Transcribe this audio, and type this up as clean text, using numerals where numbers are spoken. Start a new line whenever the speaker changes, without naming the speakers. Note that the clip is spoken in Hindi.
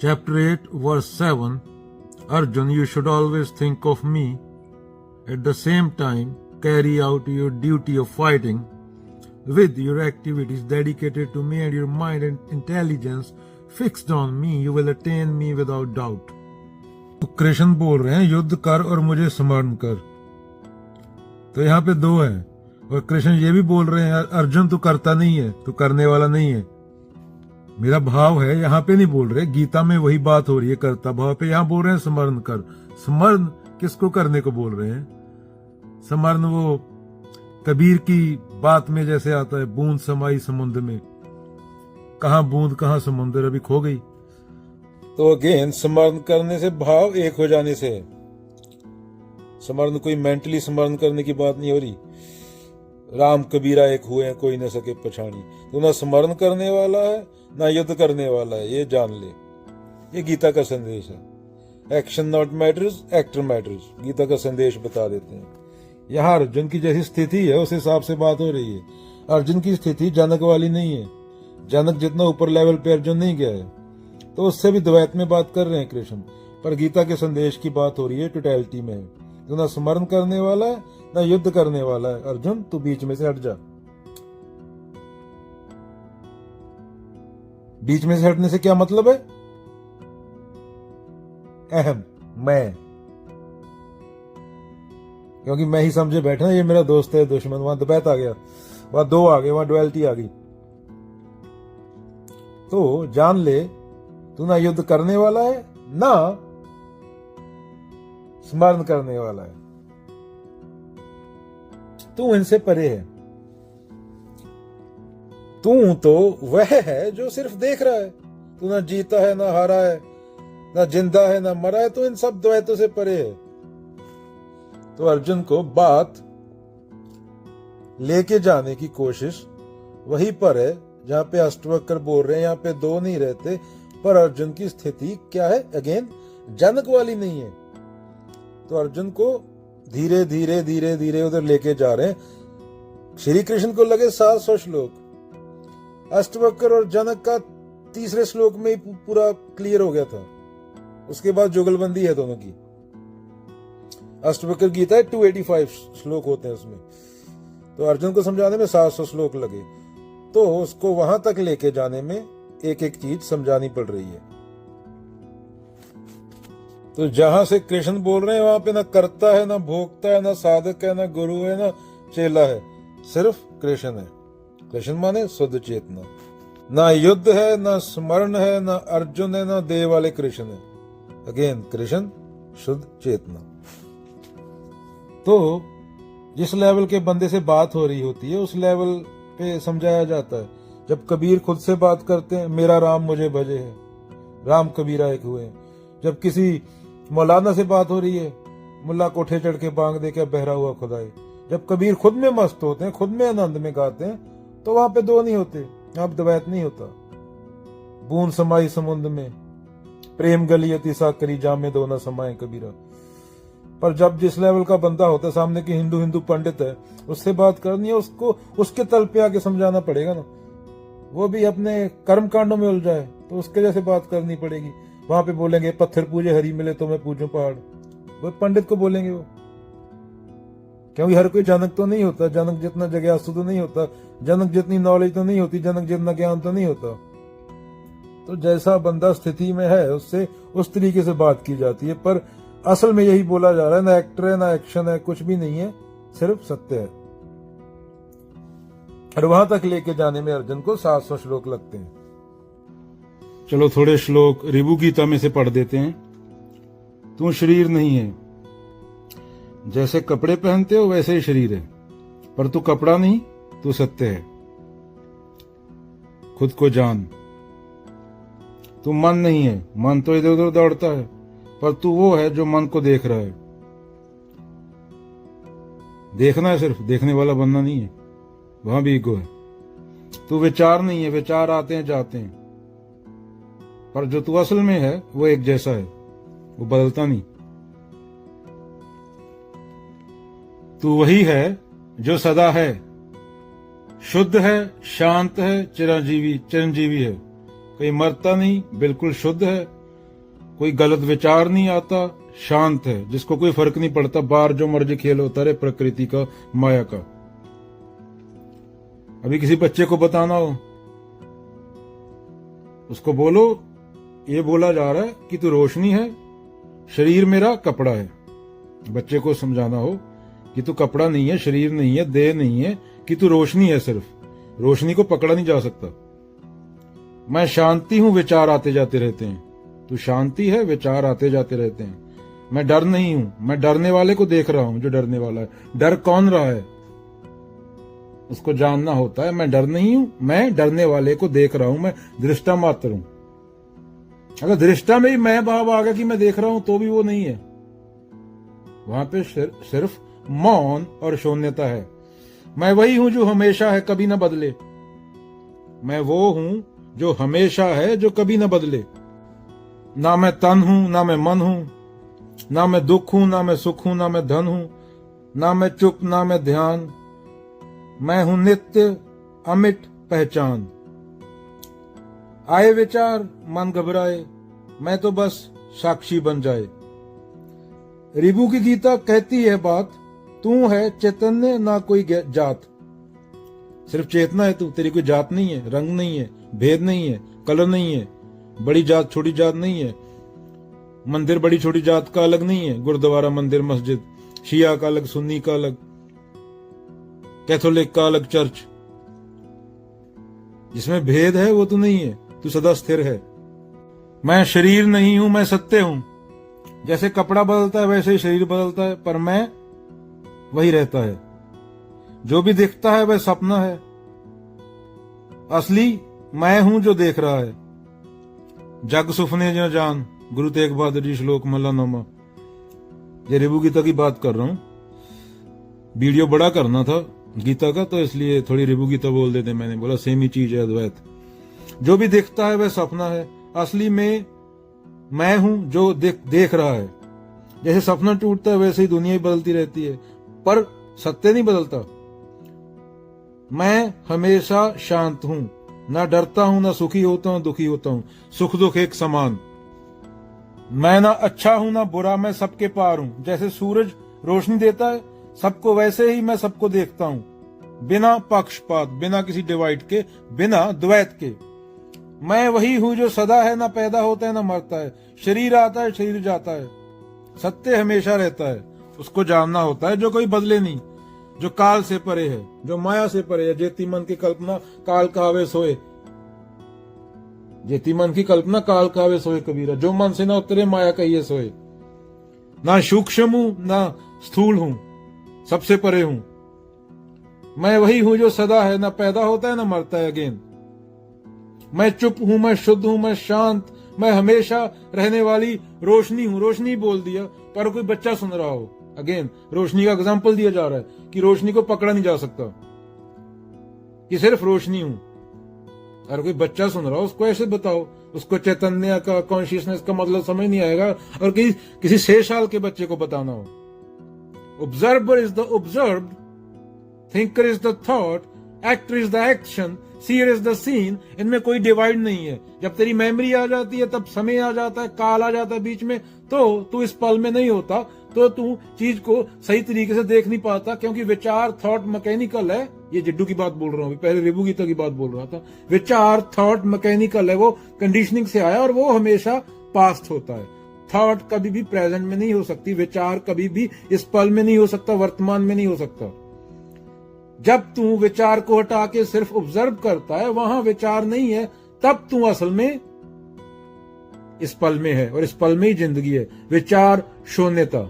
Chapter 8, verse 7. Arjun, you should always think of me. At the same time, carry out your duty of fighting with your activities dedicated to me and your mind and intelligence fixed on me. You will attain me without doubt. तो कृष्ण बोल रहे हैं युद्ध कर और मुझे स्मरण कर। तो यहाँ पे दो है और कृष्ण ये भी बोल रहे हैं अर्जुन तू करता नहीं है, तू करने वाला नहीं है। मेरा भाव है यहाँ पे नहीं बोल रहे, गीता में वही बात हो रही है करता भाव पे, यहाँ बोल रहे हैं स्मरण कर। स्मरण किसको करने को बोल रहे हैं? स्मरण वो कबीर की बात में जैसे आता है बूंद समाई समुद्र में, कहाँ बूंद कहाँ समुद्र, अभी खो गई। तो अगेन स्मरण करने से भाव एक हो जाने से, स्मरण कोई मेंटली स्मरण करने की बात नहीं हो रही। राम कबीरा एक हुए हैं कोई न सके पछाणी। तो ना स्मरण करने वाला है ना युद्ध करने वाला है, ये जान ले। ये गीता का संदेश है। Action not matters, actor matters, Gita का संदेश बता देते हैं। यहाँ अर्जुन की जैसी स्थिति है उस हिसाब से बात हो रही है। अर्जुन की स्थिति जनक वाली नहीं है। जनक जितना ऊपर लेवल पे अर्जुन नहीं गया है, तो उससे भी द्वैत में बात कर रहे हैं कृष्ण। पर गीता के संदेश की बात हो रही है, टोटलिटी में है। तो ना स्मरण करने वाला है ना युद्ध करने वाला है। अर्जुन तू बीच में से हट जा। बीच में से हटने से क्या मतलब है? अहम, मैं, क्योंकि मैं ही समझे बैठा ये मेरा दोस्त है दुश्मन, वहां द्वैत आ गया, वहां दो आ गए, वहां डुअलिटी आ गई। तो जान ले तू ना युद्ध करने वाला है ना स्मरण करने वाला है। तू इनसे परे है। तू तो वह है जो सिर्फ देख रहा है। तू ना जीता है ना हारा है, ना जिंदा है ना मरा है, तो इन सब द्वैतों से परे है। तो अर्जुन को बात लेके जाने की कोशिश वहीं पर है जहां पे अष्टवक्र बोल रहे हैं यहाँ पे दो नहीं रहते। पर अर्जुन की स्थिति क्या है? अगेन जनक वाली नहीं है। तो अर्जुन को धीरे धीरे धीरे धीरे उधर लेके जा रहे हैं। श्री कृष्ण को लगे 700 श्लोक, अष्टवक्र और जनक का तीसरे श्लोक में ही पूरा क्लियर हो गया था। उसके बाद जुगलबंदी है दोनों की। अष्टवक्र गीता है 285 श्लोक होते हैं उसमें, तो अर्जुन को समझाने में 700 श्लोक लगे। तो उसको वहां तक लेके जाने में एक एक चीज समझानी पड़ रही है। तो जहां से कृष्ण बोल रहे हैं वहां पे ना कर्ता है, ना भोक्ता है, ना साधक है, ना गुरु है, ना चेला है, सिर्फ कृष्ण है। कृष्ण माने शुद्ध चेतना। ना युद्ध है, ना स्मरण है, ना अर्जुन है, ना देव वाले कृष्ण है। अगेन कृष्ण शुद्ध चेतना। तो जिस लेवल के बंदे से बात हो रही होती है उस लेवल पे समझाया जाता है। जब कबीर खुद से बात करते हैं, मेरा राम मुझे भजे है, राम कबीरा एक हुए हैं। जब किसी मौलाना से बात हो रही है, मुल्ला कोठे चढ़ के बांग दे के बहरा हुआ खुदाई। जब कबीर खुद में मस्त होते हैं, खुद में आनंद में गाते हैं, तो वहां पे दो नहीं होते, यहाँ पे द्वैत नहीं होता। बूंद समाई समुद्र में, प्रेम गली अति साकरी जामे दो न समाए कबीरा। पर जब जिस लेवल का बंदा होता है, सामने की हिंदू पंडित है, उससे बात करनी है, उसको उसके तल पे आके समझाना पड़ेगा ना। वो भी अपने कर्म कांडों में उलझा है तो उसके जैसे बात करनी पड़ेगी। वहां पे बोलेंगे पत्थर पूजे हरी मिले तो मैं पूजूं पहाड़, वो पंडित को बोलेंगे वो। क्योंकि हर कोई जनक तो नहीं होता, जनक जितना जिज्ञासु तो नहीं होता, जनक जितनी नॉलेज तो नहीं होती, जनक जितना ज्ञान तो नहीं होता। तो जैसा बंदा स्थिति में है उससे उस तरीके से बात की जाती है। पर असल में यही बोला जा रहा है, ना एक्टर है ना एक्शन है, कुछ भी नहीं है, सिर्फ सत्य है। और वहां तक लेके जाने में अर्जुन को 700 श्लोक लगते हैं। चलो थोड़े श्लोक रिभु गीता में से पढ़ देते हैं। तू शरीर नहीं है, जैसे कपड़े पहनते हो वैसे ही शरीर है, पर तू कपड़ा नहीं, तू सत्य है। खुद को जान। तू मन नहीं है, मन तो इधर उधर दौड़ता है, पर तू वो है जो मन को देख रहा है। देखना है सिर्फ, देखने वाला बनना नहीं है, वहां भी ईगो है। तू विचार नहीं है, विचार आते हैं जाते हैं, पर जो तू असल में है वो एक जैसा है, वो बदलता नहीं। तू वही है जो सदा है, शुद्ध है, शांत है, चिरंजीवी है। कोई मरता नहीं, बिल्कुल शुद्ध है, कोई गलत विचार नहीं आता, शांत है, जिसको कोई फर्क नहीं पड़ता, बाहर जो मर्जी खेल होता रहे, प्रकृति का, माया का। अभी किसी बच्चे को बताना हो, उसको बोलो, ये बोला जा रहा है कि तू रोशनी है, शरीर मेरा कपड़ा है। बच्चे को समझाना हो कि तू कपड़ा नहीं है, शरीर नहीं है, देह नहीं है, कि तू रोशनी है, सिर्फ रोशनी को पकड़ा नहीं जा सकता। मैं शांति हूं, विचार आते जाते रहते हैं। तू शांति है, विचार आते जाते रहते हैं। मैं डर नहीं हूं, मैं डरने वाले को देख रहा हूं जो डरने वाला है। डर कौन रहा है उसको जानना होता है। मैं डर नहीं हूं, मैं डरने वाले को देख रहा हूं, मैं दृष्टा मात्र हूं। अगर दृष्टा में ही मैं भाव आ गया कि मैं देख रहा हूं तो भी वो नहीं है, वहां पे सिर्फ मौन और शून्यता है। मैं वही हूं जो हमेशा है, कभी ना बदले। मैं वो हूं जो हमेशा है, जो कभी ना बदले। ना मैं तन हूं, ना मैं मन हूं, ना मैं दुख हूं, ना मैं सुख हूं, ना मैं धन हूं, ना मैं चुप, ना मैं ध्यान। मैं हूं नित्य अमिट पहचान। आए विचार, मन घबराए, मैं तो बस साक्षी बन जाए। रिबू की गीता कहती है बात, तू है चैतन्य, ना कोई जात। सिर्फ चेतना है तू, तेरी कोई जात नहीं है, रंग नहीं है, भेद नहीं है, कलर नहीं है, बड़ी जात छोटी जात नहीं है। मंदिर बड़ी छोटी जात का अलग नहीं है, गुरुद्वारा, मंदिर, मस्जिद, शिया का अलग, सुन्नी का अलग, कैथोलिक का अलग, चर्च। जिसमें भेद है वो तू नहीं है, तू सदा स्थिर है। मैं शरीर नहीं हूं, मैं सत्य हूं। जैसे कपड़ा बदलता है वैसे ही शरीर बदलता है, पर मैं वही रहता है। जो भी दिखता है वह सपना है, असली मैं हूं जो देख रहा है। जग सुपने जो जान, गुरु तेग बहादुर जी, श्लोक मल्लानामा। ये रिबू गीता की बात कर रहा हूं। वीडियो बड़ा करना था गीता का, तो इसलिए थोड़ी रिबू गीता बोल देते। मैंने बोला सेम ही चीज है, अद्वैत। जो भी दिखता है वह सपना है, असली में मैं हूं जो देख रहा है। जैसे सपना टूटता है वैसे ही दुनिया ही बदलती रहती है, पर सत्य नहीं बदलता। मैं हमेशा शांत हूं, ना डरता हूं, ना सुखी होता हूं, दुखी होता हूं। सुख दुख एक समान। मैं ना अच्छा हूं ना बुरा, मैं सबके पार हूं। जैसे सूरज रोशनी देता है सबको, वैसे ही मैं सबको देखता हूं, बिना पक्षपात, बिना किसी डिवाइड के, बिना द्वैत के। मैं वही हूं जो सदा है, ना पैदा होता है ना मरता है। शरीर आता है, शरीर जाता है, सत्य हमेशा रहता है। उसको जानना होता है, जो कोई बदले नहीं, जो काल से परे है, जो माया से परे है। जेती मन की कल्पना काल कहावे सोए, जेती मन की कल्पना काल कहावे सोए कबीरा। जो मन से ना उतरे माया कहिए सोए। ना सूक्ष्म हूं ना स्थूल हूं, सबसे परे हूं। मैं वही हूं जो सदा है, ना पैदा होता है ना मरता है अगेन। मैं चुप हूं, मैं शुद्ध हूं, मैं शांत, मैं हमेशा रहने वाली रोशनी हूं। रोशनी बोल दिया, पर कोई बच्चा सुन रहा हो, अगेन रोशनी का एग्जाम्पल दिया जा रहा है कि रोशनी को पकड़ा नहीं जा सकता, कि सिर्फ रोशनी हूं। अगर कोई बच्चा सुन रहा हो उसको ऐसे बताओ, उसको चैतन्य का, कॉन्शियसनेस का मतलब समझ नहीं आएगा। और किसी 6 साल के बच्चे को बताना हो, observer is the observed, thinker is the thought, actor is the action, seer is the scene. इनमें कोई डिवाइड नहीं है। जब तेरी मेमोरी आ जाती है, तब समय आ जाता है, काल आ जाता है बीच में, तो तू इस पल में नहीं होता, तो तू चीज को सही तरीके से देख नहीं पाता। क्योंकि विचार, थॉट मैकेनिकल है। ये जिड्डू की बात बोल रहा हूं, पहले रिबू गीता की बात बोल रहा था। विचार, थॉट मैकेनिकल है, वो कंडीशनिंग से आया और वो हमेशा पास्ट होता है। थॉट कभी भी प्रेजेंट में नहीं हो सकती, विचार कभी भी इस पल में नहीं हो सकता, वर्तमान में नहीं हो सकता। जब तू विचार को हटा के सिर्फ ऑब्जर्व करता है, वहां विचार नहीं है, तब तू असल में इस पल में है, और इस पल में ही जिंदगी है। विचार शून्यता।